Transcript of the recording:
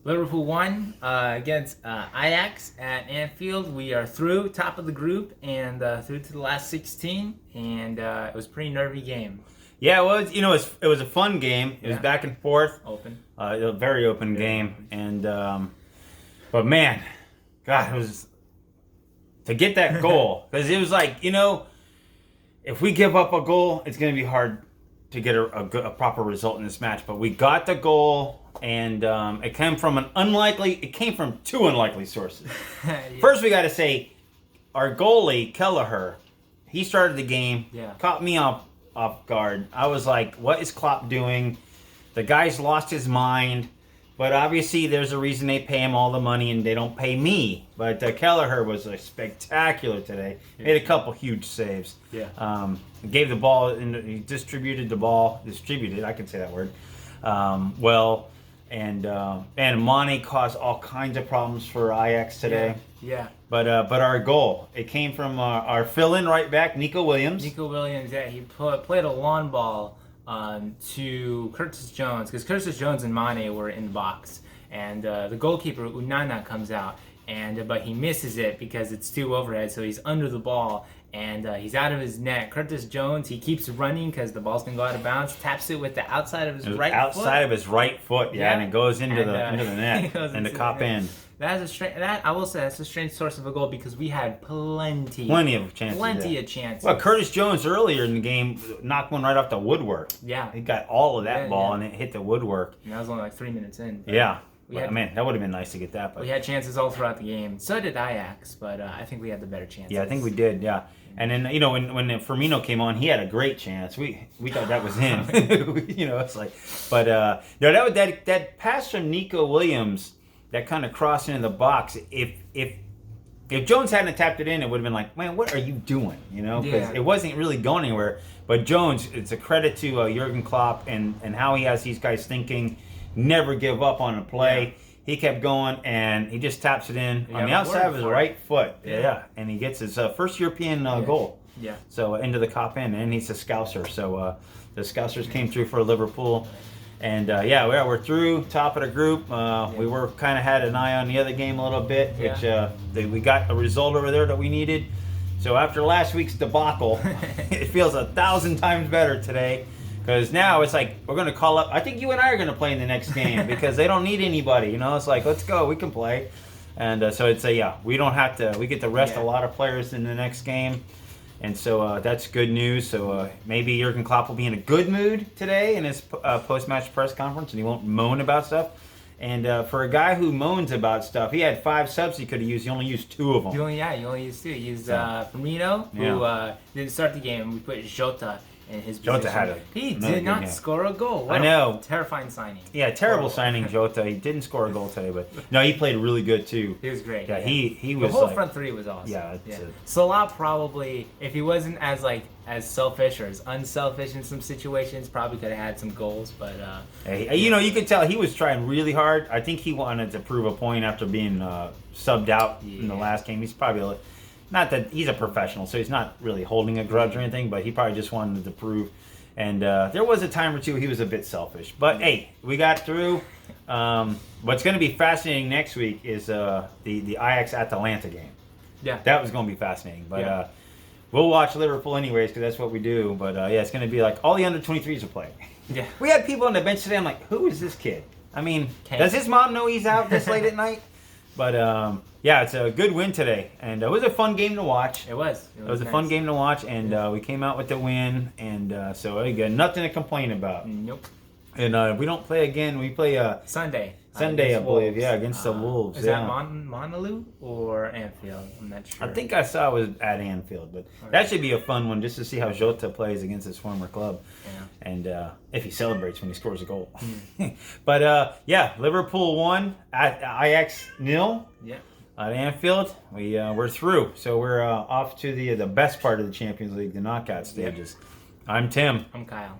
Liverpool won against Ajax at Anfield. We are through, top of the group, and through to the last 16. And it was a pretty nervy game. Yeah, well, it was a fun game. It was back and forth. Open. A very open game. And but man, God, it was to get that goal, because it was like, if we give up a goal, it's going to be hard to get a proper result in this match. But we got the goal, and it came from two unlikely sources. Yeah. First, we got to say, our goalie Kelleher, he started the game, caught me off guard. I was like, what is Klopp doing? The guy's lost his mind. But obviously, there's a reason they pay him all the money and they don't pay me. But Kelleher was spectacular today. Made a couple huge saves. Yeah. Gave the ball, and he distributed the ball. Distributed, I can say that word. Well, and Mane caused all kinds of problems for Ajax today. Yeah. But our goal, it came from our fill-in right back, Nico Williams. Nico Williams, yeah, he played a lawn ball to Curtis Jones, because Curtis Jones and Mane were in the box, and the goalkeeper Unana comes out, but he misses it because it's too overhead, so he's under the ball, and he's out of his net. Curtis Jones, he keeps running because the ball's gonna go out of bounds, taps it with the outside of his right foot. Outside of his right foot, and it goes into the net and the cop end. I will say that's a strange source of a goal, because we had plenty of chances. Of chances. Well, Curtis Jones earlier in the game knocked one right off the woodwork. Yeah. He got all of that ball and it hit the woodwork. And that was only like 3 minutes in. Yeah. Man, that would have been nice to get that. But we had chances all throughout the game. So did Ajax, but I think we had the better chances. Yeah, I think we did. Yeah. And then when Firmino came on, he had a great chance. We thought that was him. It's like, but that pass from Nico Williams, that kind of crossed into the box. If Jones hadn't tapped it in, it would have been like, man, what are you doing? Because it wasn't really going anywhere. But Jones, it's a credit to Jurgen Klopp and how he has these guys thinking, never give up on a play. Yeah. He kept going, and he just taps it in on the outside of his right foot. Yeah. And he gets his first European goal. Yeah. So into the cop end, and he's a Scouser. So the Scousers came through for Liverpool. And we're through, top of the group. We were kind of had an eye on the other game a little bit, which we got a result over there that we needed. So after last week's debacle, it feels 1,000 times better today, because now it's like we're going to call up. I think you and I are going to play in the next game because they don't need anybody. It's like, let's go, we can play. And so it's we don't have to. We get to rest a lot of players in the next game. And so that's good news. So maybe Jurgen Klopp will be in a good mood today in his post-match press conference, and he won't moan about stuff. And for a guy who moans about stuff, he had 5 subs he could have used. He only used 2 of them. You only used 2. He used Firmino, who didn't start the game. We put Jota in his position. Jota he did not score a goal. I know. Terrifying signing. Yeah, terrible signing, Jota. He didn't score a goal today, but no, he played really good too. He was great. Yeah, he was. The whole front three was awesome. Yeah. Salah probably, if he wasn't as selfish or as unselfish in some situations, probably could have had some goals. But you could tell he was trying really hard. I think he wanted to prove a point after being subbed out in the last game. He's probably not that he's a professional, so he's not really holding a grudge or anything, but he probably just wanted to prove. And there was a time or two he was a bit selfish. But hey, we got through. What's going to be fascinating next week is the Ajax-Atalanta game. Yeah. That was going to be fascinating. But we'll watch Liverpool anyways, because that's what we do. But it's going to be like all the under-23s will play. Yeah. We had people on the bench today. I'm like, who is this kid? I mean, does his mom know he's out this late at night? But it's a good win today, and it was a fun game to watch. It was a fun game to watch, and we came out with the win, and so again, nothing to complain about. Nope. And we don't play again. We play Sunday, I believe. Yeah, against the Wolves. Is that Monaloo or Anfield? I'm not sure. I think I saw it was at Anfield, but that should be a fun one just to see how Jota plays against his former club. Yeah. And if he celebrates when he scores a goal. But Liverpool won at Ajax 0. Yeah. At Anfield, we're through, so we're off to the best part of the Champions League, the knockout stages. I'm Tim. I'm Kyle.